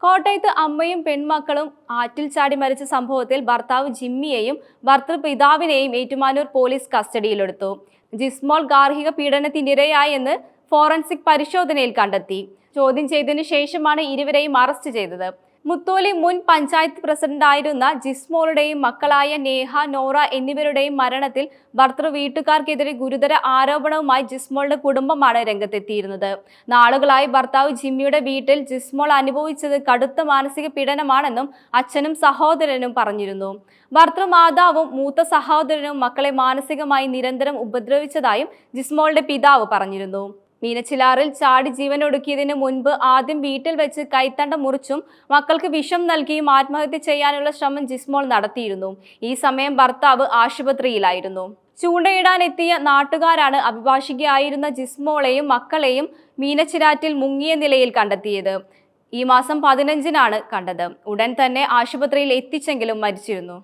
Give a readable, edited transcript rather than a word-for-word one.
കോട്ടയത്ത് അമ്മയും പെൺമക്കളും ആറ്റിൽ ചാടി മരിച്ച സംഭവത്തിൽ ഭർത്താവ് ജിമ്മിയെയും ഭർത്തൃപിതാവിനെയും ഏറ്റുമാനൂർ പോലീസ് കസ്റ്റഡിയിലെടുത്തു. ജിസ്മോൾ ഗാർഹിക പീഡനത്തിനിരയായെന്ന് ഫോറൻസിക് പരിശോധനയിൽ കണ്ടെത്തി. ചോദ്യം ചെയ്തതിനു ശേഷമാണ് ഇരുവരെയും അറസ്റ്റ് ചെയ്തത്. മുത്തോലി മുൻ പഞ്ചായത്ത് പ്രസിഡന്റായിരുന്ന ജിസ്മോളുടെയും മക്കളായ നേഹ, നോറ എന്നിവരുടെയും മരണത്തിൽ ഭർത്തൃ വീട്ടുകാർക്കെതിരെ ഗുരുതര ആരോപണവുമായി ജിസ്മോളുടെ കുടുംബമാണ് രംഗത്തെത്തിയിരുന്നത്. നാളുകളായി ഭർത്താവ് ജിമ്മിയുടെ വീട്ടിൽ ജിസ്മോൾ അനുഭവിച്ചത് കടുത്ത മാനസിക പീഡനമാണെന്നും അച്ഛനും സഹോദരനും പറഞ്ഞിരുന്നു. ഭർത്തൃമാതാവും മൂത്ത സഹോദരനും മക്കളെ മാനസികമായി നിരന്തരം ഉപദ്രവിച്ചതായും ജിസ്മോളുടെ പിതാവ് പറഞ്ഞിരുന്നു. മീനച്ചിലാറിൽ ചാടി ജീവനൊടുക്കിയതിന് മുൻപ് ആദ്യം വീട്ടിൽ വെച്ച് കൈത്തണ്ട മുറിച്ചും മക്കൾക്ക് വിഷം നൽകിയും ആത്മഹത്യ ചെയ്യാനുള്ള ശ്രമം ജിസ്മോൾ നടത്തിയിരുന്നു. ഈ സമയം ഭർത്താവ് ആശുപത്രിയിലായിരുന്നു. ചൂണ്ടയിടാനെത്തിയ നാട്ടുകാരാണ് അഭിഭാഷകയായിരുന്ന ജിസ്മോളെയും മക്കളെയും മീനച്ചിലാറ്റിൽ മുങ്ങിയ നിലയിൽ കണ്ടെത്തിയത്. ഈ മാസം 15-നാണ് കണ്ടത്. ഉടൻ തന്നെ ആശുപത്രിയിൽ എത്തിച്ചെങ്കിലും മരിച്ചിരുന്നു.